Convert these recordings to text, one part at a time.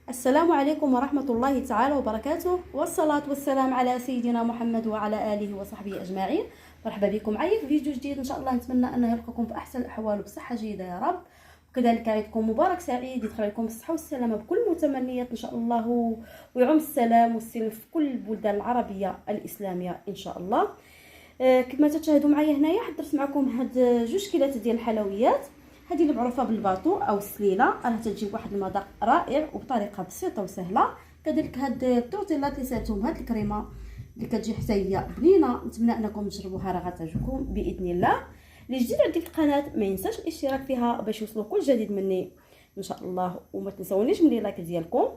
السلام عليكم ورحمة الله تعالى وبركاته، والصلاة والسلام على سيدنا محمد وعلى آله وصحبه أجمعين. مرحبا بكم معايا في فيديو جديد. إن شاء الله نتمنى أنه يلقاكم بأحسن الأحوال وبصحة جيدة يا رب، وكذلك عيدكم مبارك سعيد، يدخل عليكم بالصحة والسلامة بكل متمنيات إن شاء الله، ويعم السلام والسلم في كل البلدان العربية الإسلامية إن شاء الله. كما تشاهدوا معايا هنايا حضرت معكم هاد جوج كيلات ديال الحلويات. هذه اللي معروفه بالباطو او السليله، راه تجيب واحد المذاق رائع وبطريقه بسيطه وسهله. كذلك هاد التورتيلات اللي سالتهم، هاد الكريمه اللي كتجي حتى هي بنينه، نتمنى انكم تجربوها، راه غتعجبكم باذن الله. اللي جديد عندي في القناه ما ينساش الاشتراك فيها باش يوصلوا كل جديد مني ان شاء الله، وما تنسونيش من اللايك ديالكم،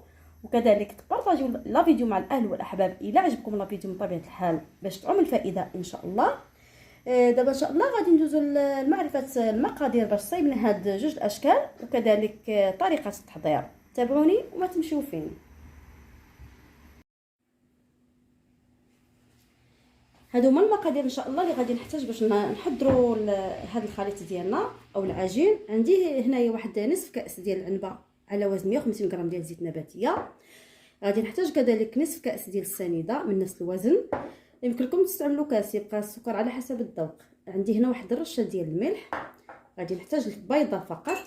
وكذلك تبارطاجيو لا فيديو مع الاهل والاحباب الى عجبكم لا فيديو من طبيعه الحال باش تعم الفائده ان شاء الله. دابا ان شاء الله غادي ندوزو لمعرفه المقادير باش صايبنا هاد جوج الاشكال، وكذلك طريقه التحضير. تابعوني وما تمشيو فين. هادو هما المقادير ان شاء الله اللي غادي نحتاج باش نحضروا هاد الخليط ديالنا او العجين. عندي هنايا واحد نصف كاس ديال العنبه على وزن 150 غرام ديال الزيت النباتيه. غادي نحتاج كذلك نصف كاس ديال السنيده من نفس الوزن. يمكن لكم تستعملوا كاس، يبقى السكر على حسب الذوق. عندي هنا واحد الرشه ديال الملح. غادي نحتاج البيضه فقط.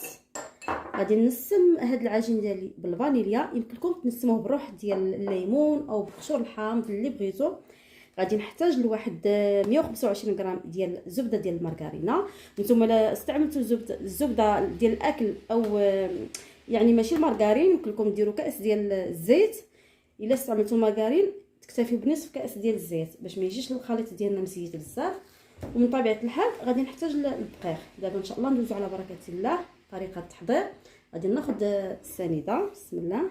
غادي نسم هذا العجين ديالي بالفانيليا، يمكن لكم تنسموه بروح ديال الليمون او بقشور الحامض اللي بغيتو. غادي نحتاج لواحد 125 غرام ديال الزبده ديال المارغرينه. نتوما الا استعملتوا الزبده ديال الاكل او يعني ماشي المارغرين، يمكن لكم ديروا كاس ديال الزيت. الا استعملتوا المارغرين تكتفيو بنصف كاس ديال الزيت باش ما يجيش الخليط ديالنا مسيت بزاف. ومن طبيعه الحال غادي نحتاج الدقيق. دابا ان شاء الله ندوزو على بركه الله طريقه التحضير. غادي ناخذ السنيده، بسم الله.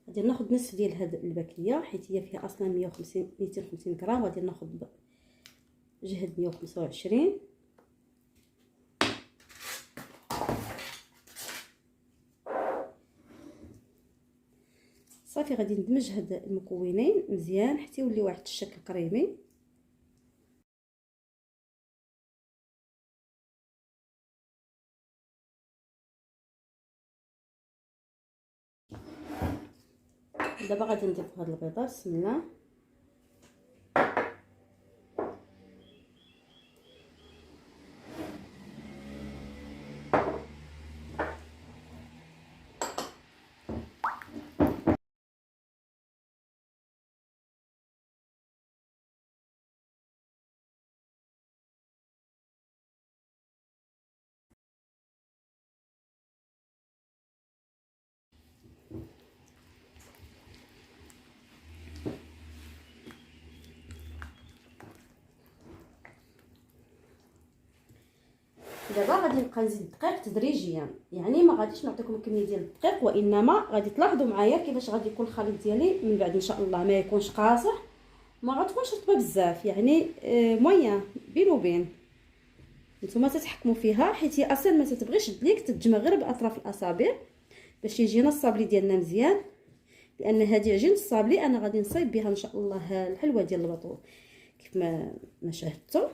غادي ناخذ نصف ديال هاد الباكيه حيت هي فيها اصلا 250 غرام. غادي ناخذ جهد 125. صافي غادي ندمج هاد المكونين مزيان حتى يولي واحد الشكل كريمي. دابا غادي نضيف هاد البيضه، بسم الله. دابا غادي نبقى نزيد الدقيق تدريجيا، يعني ما غاديش نعطيكم كميه ديال الدقيق، وانما غادي تلاحظوا معايا كيفاش غادي يكون الخليط ديالي من بعد ان شاء الله. ما يكونش قاصح، ما غتكونش رطبه بزاف، يعني موين بين وبين. نتوما تتحكموا فيها حيت هي اصلا ما تتبغيش تدليك، تتجمع غير باطراف الاصابع باش يجينا الصابلي ديالنا مزيان. لان هذه عجين الصابلي انا غادي نصايب بها ان شاء الله الحلوه ديال الباطو كيف ما شاهدتوا.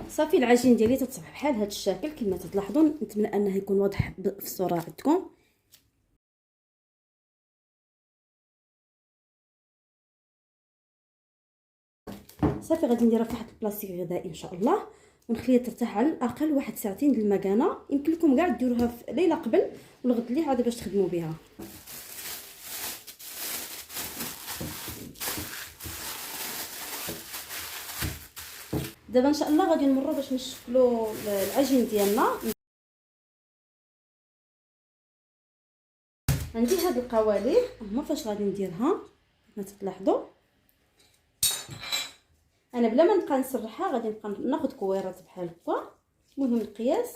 صافي العجين ديالي تتصبح بحال هذا الشكل كما تلاحظوا. نتمنى انه يكون واضح في الصوره عندكم. صافي غادي نديرها في واحد البلاستيك غذائي ان شاء الله، ونخليها ترتاح على الاقل واحد ساعتين ديال المكانه. يمكن لكم كاع ديروها في ليله قبل والغد اللي عاد باش تخدموا بها. دابا ان شاء الله غادي نمروا باش نشكلوا العجين ديالنا. عندي هاد القوالب هما فاش غادي نديرها كما تلاحظوا. انا بلا ما نبقى نسرحها غادي نبقى ناخذ كويرات بحال هكا، المهم القياس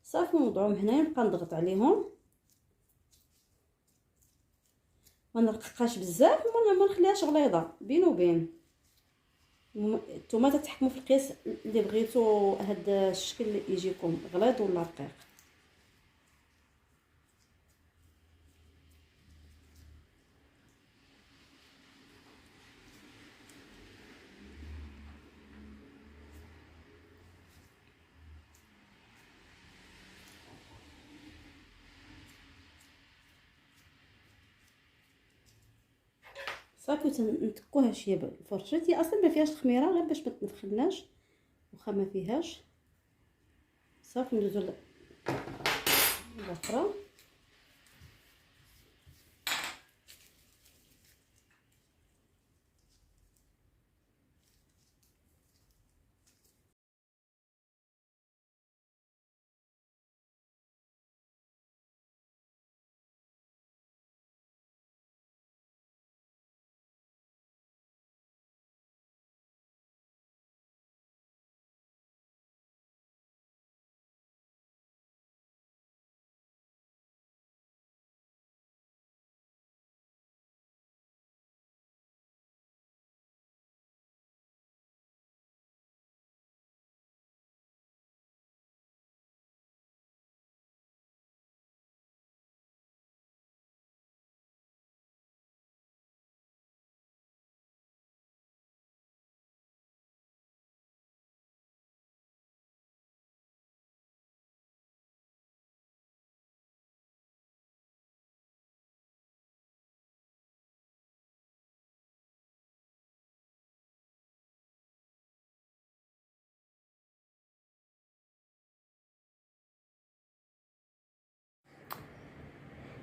صافي ونوضعهم هنايا، نبقى نضغط عليهم ما نرققهاش بزاف وما نخليهاش غليظه بين وبين. نتوما تتحكموا في القياس اللي بغيتو هاد الشكل يجيكم غليظ ولا رقيق. صافي تنتكوها شويه بالفرشه، هي اصلا ما فيهاش الخميره غير باش ما تنفخناش، واخا ما فيهاش. صافي ندوزو الاخرى.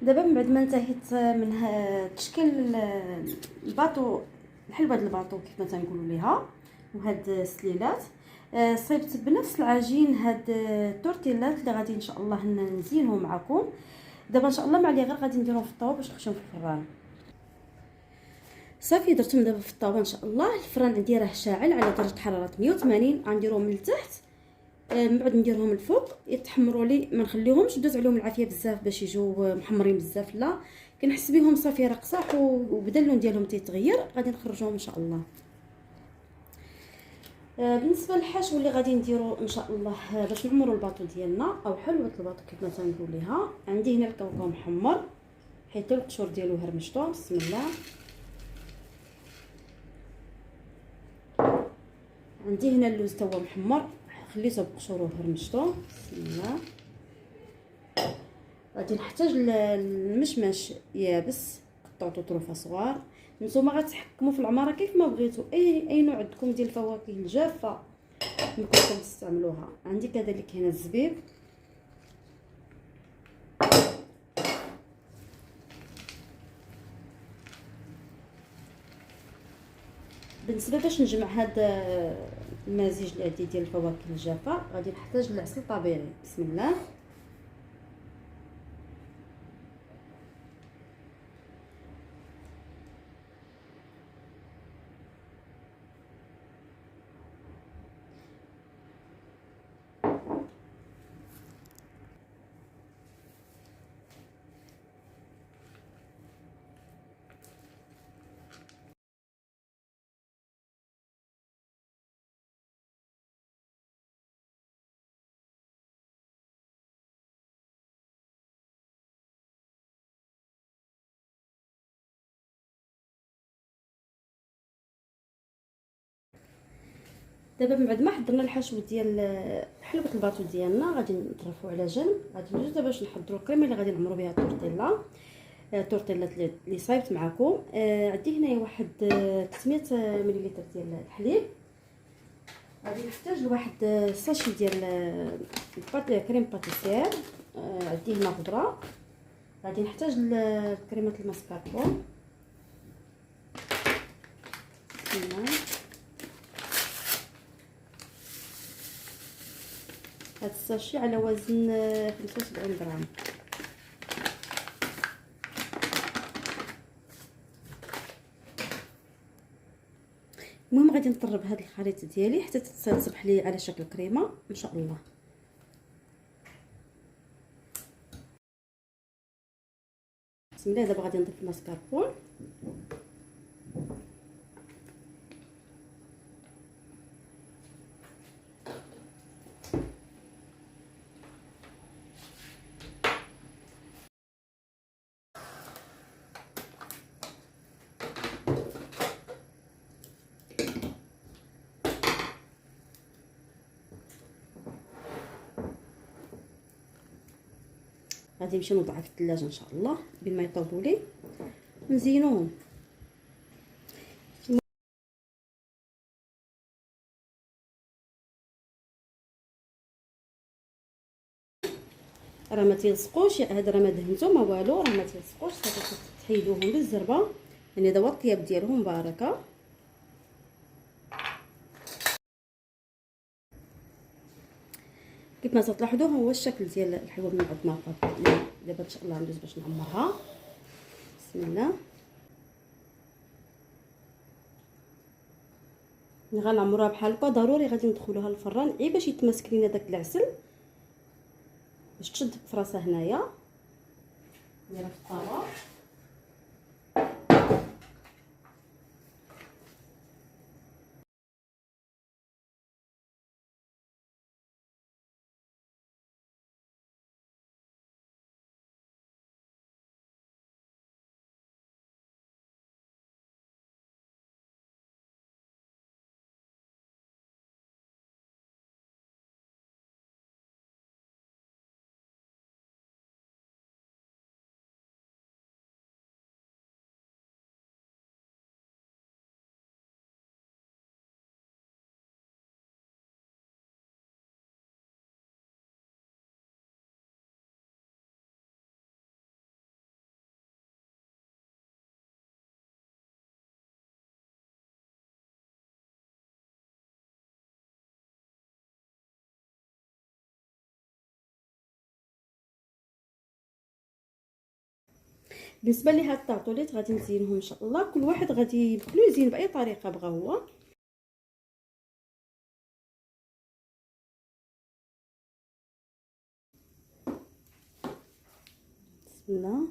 دابا من بعد ما انتهيت من تشكيل الباطو، الحلوه ديال الباطو كيف ما تنقولوا ليها، وهاد السليلات صيبت بنفس العجين هاد التورتيلات اللي غادي ان شاء الله نزينهم معكم. دابا ان شاء الله ما عليا غير غادي نديرهم في الطاوه باش نخشيهم في الفران. صافي درتهم دابا في الطاوه ان شاء الله. الفران عندي راه شاعل على درجه حراره 180، غنديرهم من التحت من بعد نديرهم الفوق يتحمروا لي، ما نخليهمش دوز عليهم العافيه بزاف باش يجوا محمرين بزاف، لا كنحس بهم صافي راه قصاح وبدا اللون ديالهم تيتغير، غادي نخرجوهم ان شاء الله. بالنسبه للحشو اللي غادي نديرو ان شاء الله باش نعمروا الباطو ديالنا او حلوه الباطو كيف ما تنقول ليها، عندي هنا الكاوكاو محمر حيت القشور ديالو هرمشتو. بسم الله. عندي هنا اللوز تا هو محمر خليته بقشورو هرمشتو. بسم الله. غادي نحتاج المشماش يابس قطعته طروفه صغار. نتوما غتحكموا في العماره كيف ما بغيتوا، اي نوع عندكم ديال الفواكه الجافه ممكن تستعملوها. عندي كذلك هنا الزبيب، بالنسبه باش نجمع هذا المزيج اللي عندي ديال الفواكه الجافه غادي نحتاج العسل الطبيعي. بسم الله. دابا من بعد ما حضرنا الحشو ديال حلوه الباطو ديالنا غادي نطرفوه على جنب. غادي ندوزو دابا باش نحضروا الكريمه اللي غادي نعمروا بها التورتيلا. التورتيلات اللي صايبت معكم. عندي هنايا واحد 300 مليلتر ديال الحليب. غادي نحتاج لواحد ساشي ديال كريم باتيسير. عندي هنا خضره. غادي نحتاج لكريمه الماسكاربون. بسم الله. هاد الساشي على وزن 75 غرام. المهم غادي نطرب هاد الخليط ديالي حتى تصبح لي على شكل كريمه ان شاء الله. بسم الله. دابا غادي نضيف الماسكاربون، غادي نمشي نوضعها في الثلاجه ان شاء الله بين ما يطيبوا لي نزينوهم. راه ما تيلصقوش، هذا راه ما دهنتو ما والو، راه ما تيلصقوش. صافي تحيدوهم بالزربه، يعني دابا الطياب ديالهم مباركه. كيف ما تلاحظوا هو الشكل ديال الحلوه من بعد ما طاب. دابا ان شاء الله ندوز باش نعمرها. بسم الله. ملي غنعمروها بحال هكا ضروري غادي ندخلوها للفران غير باش يتماسك لينا داك العسل، باش تشد في راسها هنايا نديرها في الطاوه. بالنسبه لي هاد الطاطوليت غادي نزينهم ان شاء الله، كل واحد غادي يدخلو يزين باي طريقه بغا هو. بسم الله.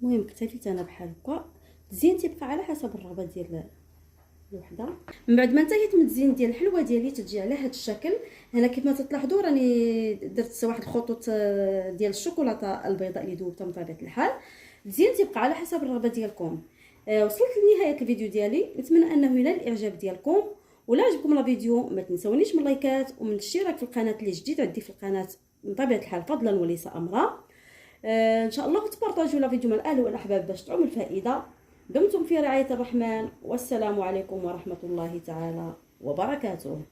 المهم اكتفيت انا بحال هكا. التزيين تيبقى على حسب الرغبه ديال الوحده. من بعد ما انتهيت من التزيين ديال الحلوه ديالي تتجي على هذا الشكل. هنا كيف ما تلاحظوا راني درت واحد الخطوط ديال الشوكولاته البيضاء اللي ذوبتها من طبيعه الحال. التزيين تيبقى على حسب الرغبه ديالكم. وصلت لنهايه الفيديو ديالي، نتمنى انه ينال الاعجاب ديالكم. ولا عجبكم الفيديو ما تنسونيش من اللايكات ومن الاشتراك في القناه اللي جديد عندي في القناه من طبيعه الحال فضلا وليس امرا. ان شاء الله تبارطاجوا الفيديو مع الاهل والاحباب باش تعم الفائده. دمتم في رعايه الرحمن، والسلام عليكم ورحمه الله تعالى وبركاته.